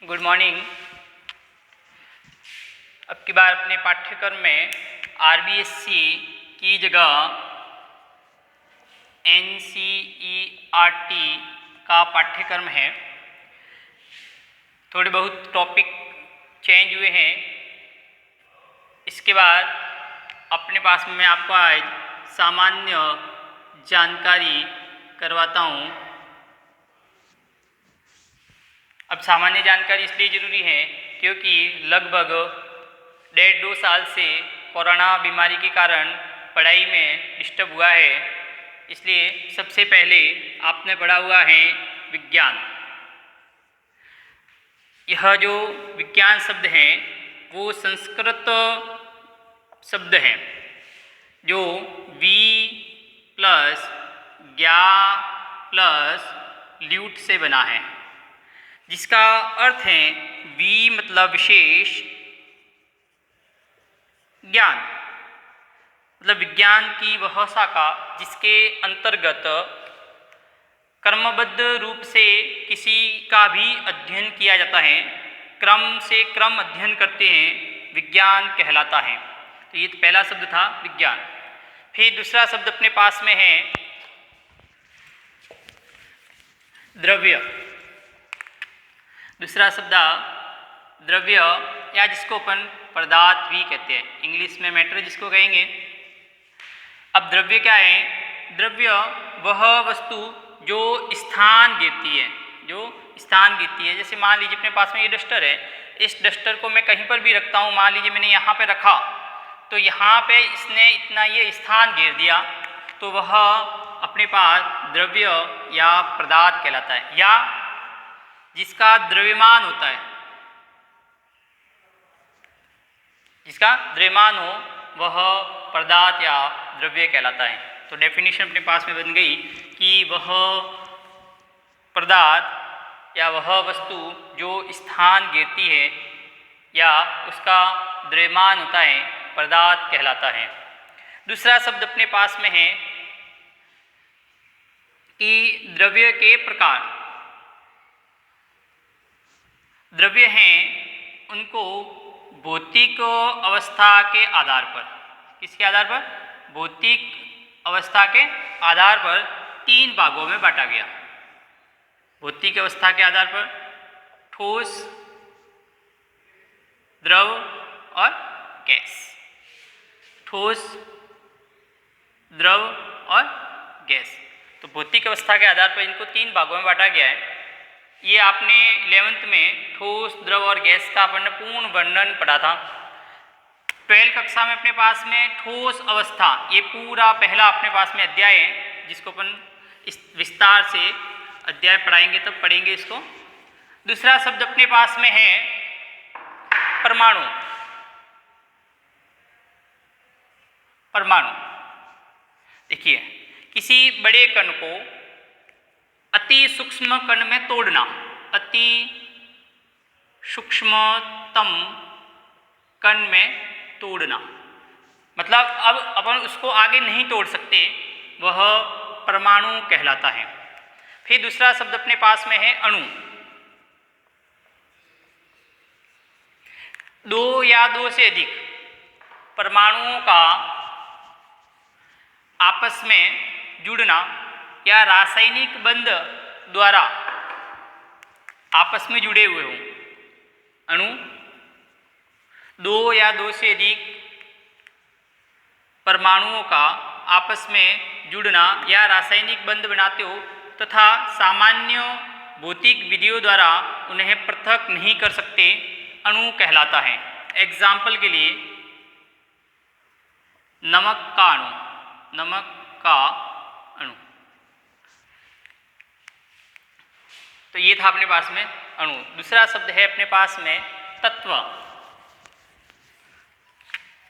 Good morning. अब की बार अपने पाठ्यक्रम में आरबीएससी की जगह एनसीईआरटी का पाठ्यक्रम है। थोड़े बहुत टॉपिक चेंज हुए हैं। इसके बाद अपने पास में मैं आपको आज सामान्य जानकारी करवाता हूँ। अब सामान्य जानकारी इसलिए ज़रूरी है क्योंकि लगभग 1.5-2 साल से कोरोना बीमारी के कारण पढ़ाई में डिस्टर्ब हुआ है। इसलिए सबसे पहले आपने पढ़ा हुआ है विज्ञान। यह जो विज्ञान शब्द हैं वो संस्कृत शब्द हैं जो वी प्लस ज्ञा प्लस ल्यूट से बना है, जिसका अर्थ है वी मतलब विशेष, ज्ञान मतलब विज्ञान की वह शाखा जिसके अंतर्गत क्रमबद्ध रूप से किसी का भी अध्ययन किया जाता है, क्रम से क्रम अध्ययन करते हैं, विज्ञान कहलाता है। तो ये पहला शब्द था विज्ञान। फिर दूसरा शब्द अपने पास में है द्रव्य। दूसरा शब्द द्रव्य या जिसको अपन पदार्थ भी कहते हैं, इंग्लिश में मैटर जिसको कहेंगे। अब द्रव्य क्या है? द्रव्य वह वस्तु जो स्थान घेरती है, जैसे मान लीजिए अपने पास में ये डस्टर है, इस डस्टर को मैं कहीं पर भी रखता हूँ, मान लीजिए मैंने यहाँ पे रखा तो यहाँ पे इसने इतना ये स्थान घेर दिया, तो वह अपने पास द्रव्य या पदार्थ कहलाता है। या जिसका द्रव्यमान होता है, जिसका द्रव्यमान हो वह पदार्थ या द्रव्य कहलाता है। तो डेफिनेशन अपने पास में बन गई कि वह पदार्थ या वह वस्तु जो स्थान घेरती है या उसका द्रव्यमान होता है पदार्थ कहलाता है। दूसरा शब्द अपने पास में है कि द्रव्य के प्रकार। द्रव्य हैं उनको भौतिक अवस्था के आधार पर, किसके आधार पर? भौतिक अवस्था के आधार पर 3 भागों में बांटा गया। भौतिक अवस्था के आधार पर ठोस, द्रव और गैस। ठोस, द्रव और गैस। तो भौतिक अवस्था के आधार पर इनको 3 भागों में बांटा गया है। ये आपने 11th में ठोस, द्रव और गैस का अपन ने पूर्ण वर्णन पढ़ा था। 12th कक्षा में अपने पास में ठोस अवस्था, ये पूरा पहला अपने पास में अध्याय है, जिसको अपन इस विस्तार से अध्याय पढ़ाएंगे तब पढ़ेंगे इसको। दूसरा शब्द अपने पास में है परमाणु। परमाणु देखिए, किसी बड़े कण को अति सूक्ष्म कण में तोड़ना, अति सूक्ष्मतम कण में तोड़ना, मतलब अब अपन उसको आगे नहीं तोड़ सकते, वह परमाणु कहलाता है। फिर दूसरा शब्द अपने पास में है अणु। 2 या 2 से अधिक परमाणुओं का आपस में जुड़ना या रासायनिक बंध द्वारा आपस में जुड़े हुए हों। अणु 2 या 2 से अधिक परमाणुओं का आपस में जुड़ना या रासायनिक बंध बनाते हो तथा सामान्य भौतिक विधियों द्वारा उन्हें पृथक नहीं कर सकते, अणु कहलाता है। एग्जाम्पल के लिए नमक का अणु, नमक का अणु। तो ये था अपने पास में अणु। दूसरा शब्द है अपने पास में तत्व।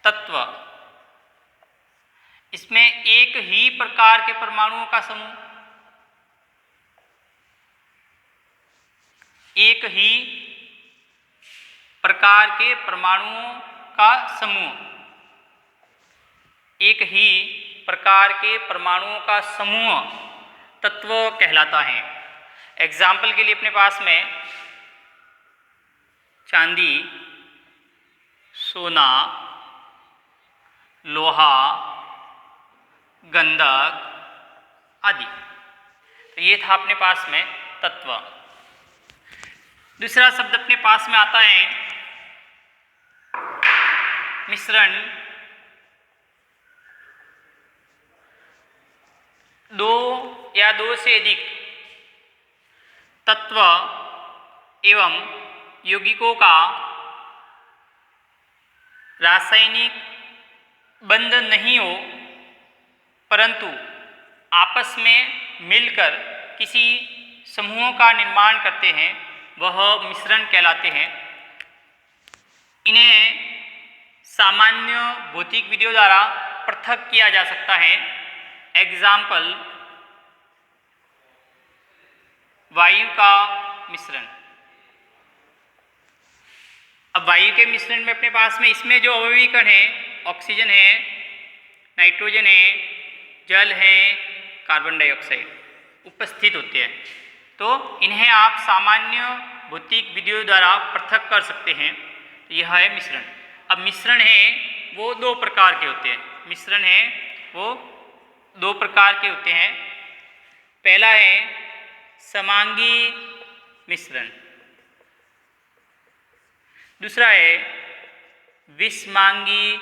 तत्व इसमें एक ही प्रकार के परमाणुओं का समूह, एक ही प्रकार के परमाणुओं का समूह, एक ही प्रकार के परमाणुओं का समूह तत्व कहलाता है। एग्जाम्पल के लिए अपने पास में चांदी, सोना, लोहा, गंधक आदि। तो ये था अपने पास में तत्व। दूसरा शब्द अपने पास में आता है मिश्रण। दो या दो से अधिक तत्व एवं यौगिकों का रासायनिक बंध नहीं हो, परंतु आपस में मिलकर किसी समूहों का निर्माण करते हैं, वह मिश्रण कहलाते हैं। इन्हें सामान्य भौतिक विधियों द्वारा पृथक किया जा सकता है। एग्जाम्पल, वायु का मिश्रण। अब वायु के मिश्रण में अपने पास में इसमें जो अवयवी कण है, ऑक्सीजन है, नाइट्रोजन है, जल है, कार्बन डाइऑक्साइड उपस्थित होते हैं। तो इन्हें आप सामान्य भौतिक विधियों द्वारा पृथक कर सकते हैं। यह है मिश्रण। अब मिश्रण है वो दो प्रकार के होते हैं। मिश्रण है वो दो प्रकार के होते हैं। पहला है समांगी मिश्रण, दूसरा है विषमांगी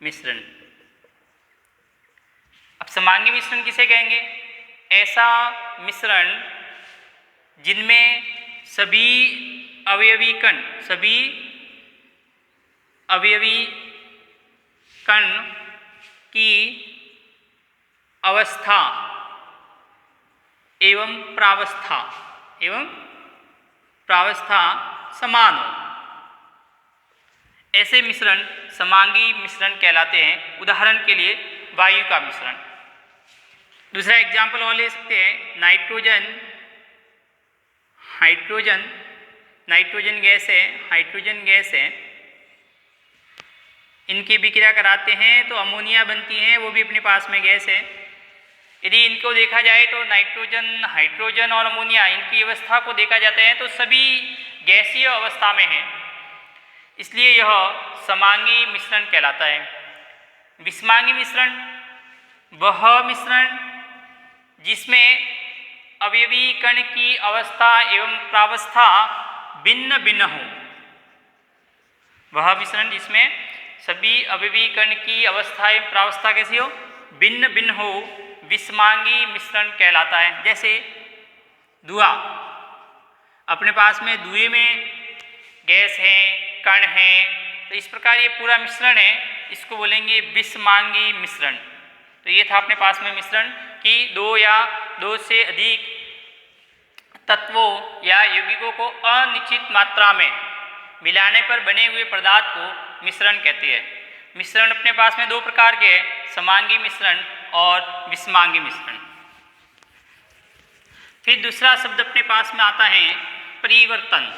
मिश्रण। अब समांगी मिश्रण किसे कहेंगे? ऐसा मिश्रण जिनमें सभी अवयवी कण की अवस्था एवं प्रावस्था समान हो, ऐसे मिश्रण समांगी मिश्रण कहलाते हैं। उदाहरण के लिए वायु का मिश्रण। दूसरा एग्जाम्पल और ले सकते हैं नाइट्रोजन गैस है, इनकी विक्रिया कराते हैं तो अमोनिया बनती है, वो भी अपने पास में गैस है। यदि इनको देखा जाए तो नाइट्रोजन, हाइड्रोजन और अमोनिया, इनकी अवस्था को देखा जाता है तो सभी गैसीय अवस्था में है, इसलिए यह समांगी मिश्रण कहलाता है। विषमांगी मिश्रण वह मिश्रण जिसमें अवयवी कण की अवस्था एवं प्रावस्था भिन्न भिन्न हो। वह मिश्रण जिसमें सभी अवयवी कण की अवस्था एवं प्रावस्था कैसी हो? भिन्न भिन्न हो, विषमांगी मिश्रण कहलाता है। जैसे धुआं, अपने पास में धुएं में गैस है, कण है, तो इस प्रकार ये पूरा मिश्रण है, इसको बोलेंगे विषमांगी मिश्रण। तो ये था अपने पास में मिश्रण कि दो या दो से अधिक तत्वों या यौगिकों को अनिश्चित मात्रा में मिलाने पर बने हुए पदार्थ को मिश्रण कहते हैं। मिश्रण अपने पास में दो प्रकार के हैं, समांगी मिश्रण और विषमांगी मिश्रण। फिर दूसरा शब्द अपने पास में आता है परिवर्तन।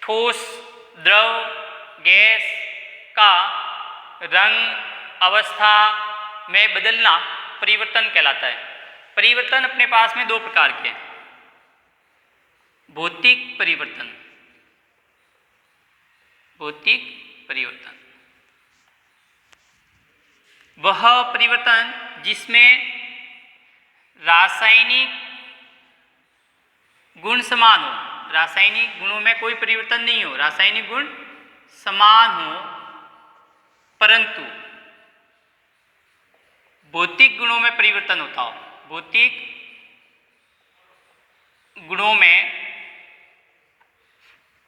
ठोस, द्रव, गैस का रंग, अवस्था में बदलना परिवर्तन कहलाता है। परिवर्तन अपने पास में दो प्रकार के हैं। भौतिक परिवर्तन, वह परिवर्तन जिसमें रासायनिक गुण समान हो, रासायनिक गुणों में कोई परिवर्तन नहीं हो, रासायनिक गुण समान हो, परंतु भौतिक गुणों में परिवर्तन होता हो। भौतिक गुणों में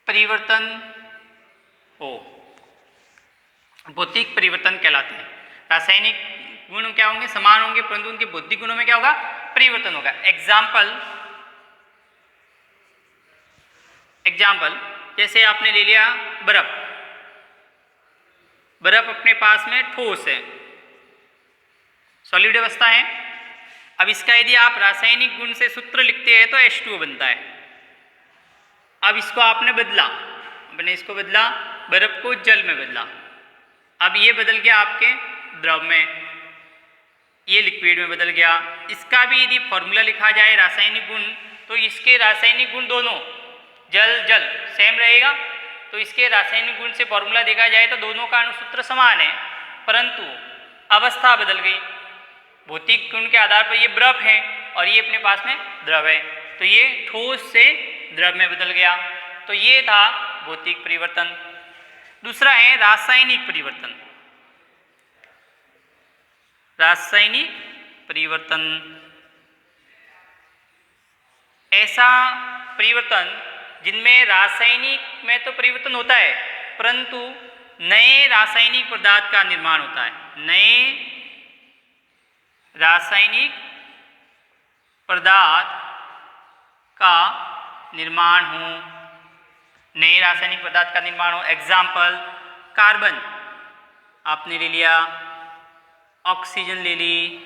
परिवर्तन हो, भौतिक परिवर्तन कहलाते हैं। रासायनिक गुण क्या होंगे? समान होंगे, परंतु उनके भौतिक गुणों में क्या होगा? परिवर्तन होगा। एग्जाम्पल जैसे आपने ले लिया बर्फ। बर्फ अपने पास में ठोस है, सॉलिड अवस्था है। अब इसका यदि आप रासायनिक गुण से सूत्र लिखते हैं तो H2O बनता है। अब इसको आपने बदला, बर्फ को जल में बदला। अब ये बदल गया आपके द्रव में, ये लिक्विड में बदल गया। इसका भी यदि फॉर्मूला लिखा जाए रासायनिक गुण तो इसके रासायनिक गुण दोनों जल जल सेम रहेगा, तो इसके रासायनिक गुण से फॉर्मूला देखा जाए तो दोनों का अणुसूत्र समान है, परंतु अवस्था बदल गई। भौतिक गुण के आधार पर ये बर्फ है और ये अपने पास में द्रव है, तो ये ठोस से द्रव में बदल गया। तो ये था भौतिक परिवर्तन। दूसरा है रासायनिक परिवर्तन। रासायनिक परिवर्तन ऐसा परिवर्तन जिनमें रासायनिक में तो परिवर्तन होता है, परंतु नए रासायनिक पदार्थ का निर्माण होता है। नए रासायनिक पदार्थ का निर्माण हो, नए रासायनिक पदार्थ का निर्माण हो। एग्जाम्पल, कार्बन आपने ले लिया, ऑक्सीजन ले ली,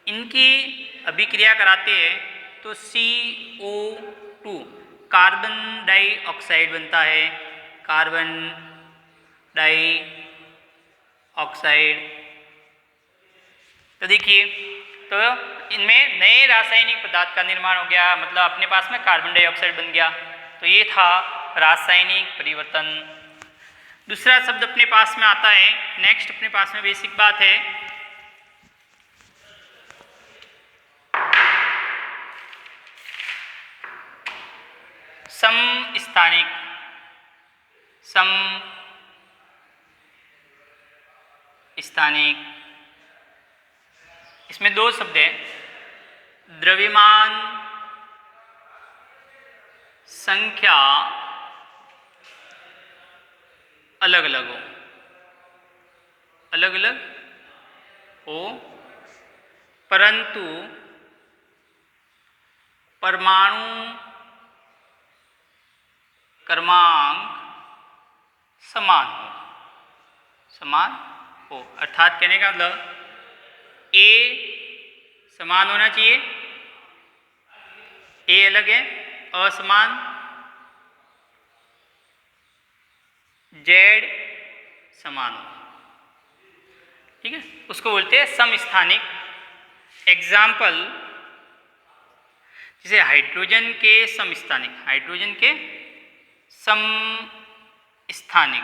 इनकी अभिक्रिया कराते हैं तो CO2 कार्बन डाइऑक्साइड बनता है। Carbon dioxide. तो देखिए, तो इनमें नए रासायनिक पदार्थ का निर्माण हो गया, मतलब अपने पास में कार्बन डाइऑक्साइड बन गया। तो ये था रासायनिक परिवर्तन। दूसरा शब्द अपने पास में आता है, नेक्स्ट अपने पास में बेसिक बात है समस्थानिक। समस्थानिक, इसमें दो शब्द हैं, द्रव्यमान संख्या अलग अलग हो, अलग अलग हो, परंतु परमाणु क्रमांक समान हो, समान हो। अर्थात कहने का मतलब ए समान होना चाहिए, ए अलग है, असमान, जेड समान हो, ठीक है, उसको बोलते हैं समस्थानिक। एग्जाम्पल, जैसे हाइड्रोजन के समस्थानिक, हाइड्रोजन के समस्थानिक,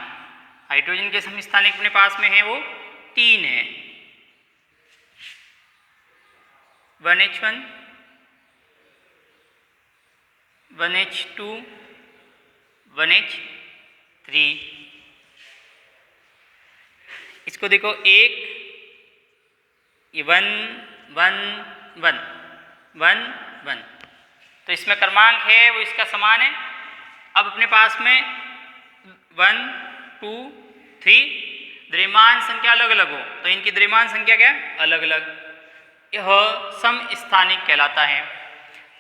हाइड्रोजन के समस्थानिक अपने पास में है वो 3 है, 1H1, 1H2, 1H3। इसको देखो, एक ये 1 1 1 1 1, तो इसमें क्रमांक है वो इसका समान है। अब अपने पास में 1 2 3 द्रव्यमान संख्या अलग अलग हो, तो इनकी द्रव्यमान संख्या क्या है, अलग अलग। यह समस्थानिक कहलाता है।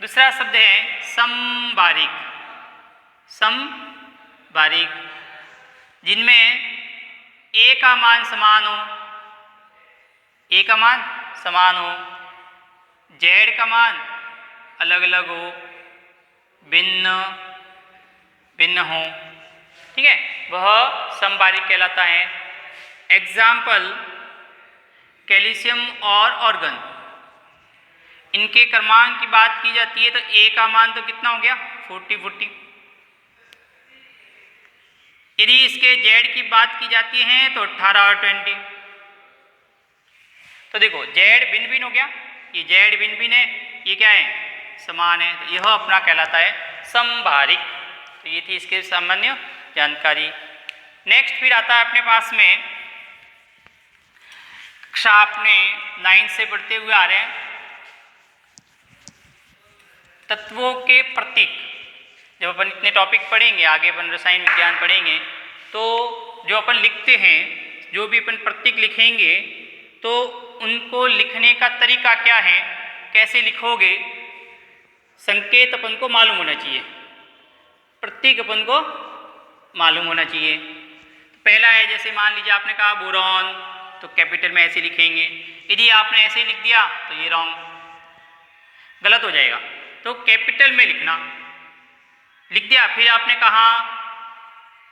दूसरा शब्द है समबारिक। समबारिक, जिनमें ए का मान समान हो, ए का मान समान हो, जेड का मान अलग अलग हो, भिन्न भिन्न हो, ठीक है, वह समबारिक कहलाता है। एग्जाम्पल, कैल्शियम और ऑर्गन, इनके क्रमांक की बात की जाती है तो ए का मान तो कितना हो गया, 40। यदि इसके जेड की बात की जाती है तो 18 और 20। तो देखो, जेड भिन्न भिन्न हो गया, ये जेड भिन्न भिन्न है, ये क्या है, समान है, तो यह अपना कहलाता है समबारिक। तो ये थी इसके सामान्य जानकारी। नेक्स्ट फिर आता है अपने पास में, कक्षा आपने 9 से पढ़ते हुए आ रहे हैं, तत्वों के प्रतीक। जब अपन इतने टॉपिक पढ़ेंगे, आगे अपन रसायन विज्ञान पढ़ेंगे, तो जो अपन लिखते हैं, जो भी अपन प्रतीक लिखेंगे, तो उनको लिखने का तरीका क्या है, कैसे लिखोगे, संकेत अपन को मालूम होना चाहिए, प्रतीक अपन को मालूम होना चाहिए। पहला है, जैसे मान लीजिए आपने कहा बोरॉन, तो कैपिटल में ऐसे लिखेंगे। यदि आपने ऐसे लिख दिया तो ये रॉन्ग, गलत हो जाएगा, तो कैपिटल में लिखना। लिख दिया, फिर आपने कहा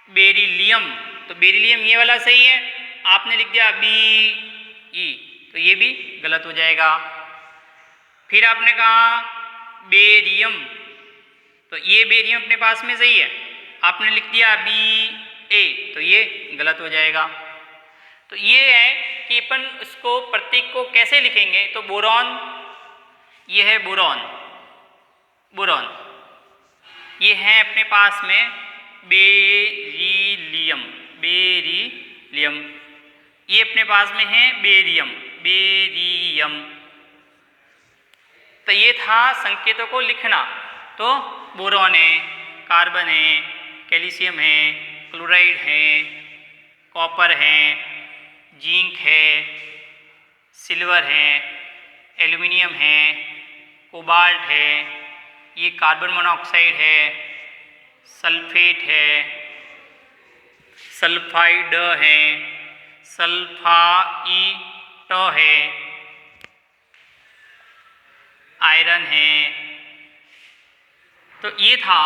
बेरिलियम, तो बेरिलियम ये वाला सही है, आपने लिख दिया BE, तो ये भी गलत हो जाएगा। फिर आपने कहा बेरियम, तो ये बेरियम अपने पास में सही है। आपने लिख दिया Ba, तो ये गलत हो जाएगा। तो ये है कि अपन इसको प्रतीक को कैसे लिखेंगे। तो बोरॉन, ये है बोरॉन, बोरॉन, ये है अपने पास में बेरिलियम, बेरिलियम, ये अपने पास में है बेरियम, बेरियम। तो ये था संकेतों को लिखना। तो बोरॉन है, कार्बन है, कैल्शियम है, क्लोराइड है, कॉपर है, जिंक है, सिल्वर है, एल्युमिनियम है, कोबाल्ट है, ये कार्बन मोनोऑक्साइड है, सल्फेट है, सल्फाइड है, सल्फाइट है, आयरन है। तो ये था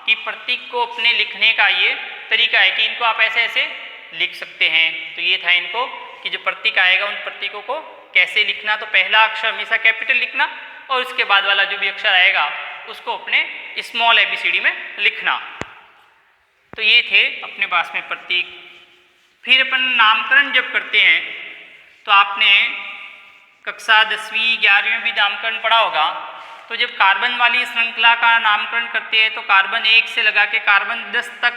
कि प्रतीक को अपने लिखने का ये तरीका है कि इनको आप ऐसे ऐसे लिख सकते हैं। तो ये था इनको कि जो प्रतीक आएगा उन प्रतीकों को कैसे लिखना। तो पहला अक्षर हमेशा कैपिटल लिखना और उसके बाद वाला जो भी अक्षर आएगा उसको अपने स्मॉल ABCD में लिखना। तो ये थे अपने पास में प्रतीक। फिर अपन नामकरण जब करते हैं तो आपने कक्षा 10वीं 11वीं में भी नामकरण पढ़ा होगा। तो जब कार्बन वाली श्रृंखला का नामकरण करते हैं तो कार्बन 1 से लगा के कार्बन 10 तक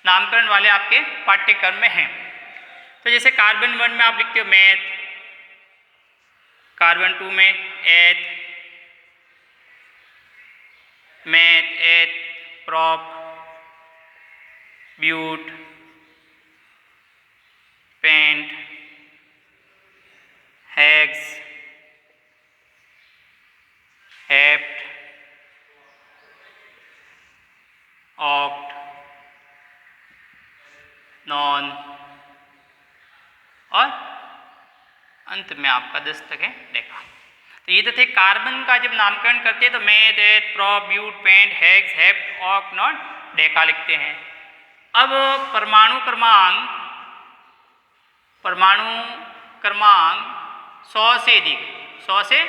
नामकरण वाले आपके पाठ्यक्रम में हैं। तो जैसे कार्बन 1 में आप लिखते हो मैथ, कार्बन 2 में eth, meth, eth, prop, but, pent, hex, hept, oct, non और अंत में आपका 10 तक है डेका। तो ये तो थे कार्बन का जब नामकरण करते हैं तो meth, eth, prop, but, pent, hex, hept, oct, non, deca लिखते हैं। अब परमाणु क्रमांक 100 से अधिक, 100 से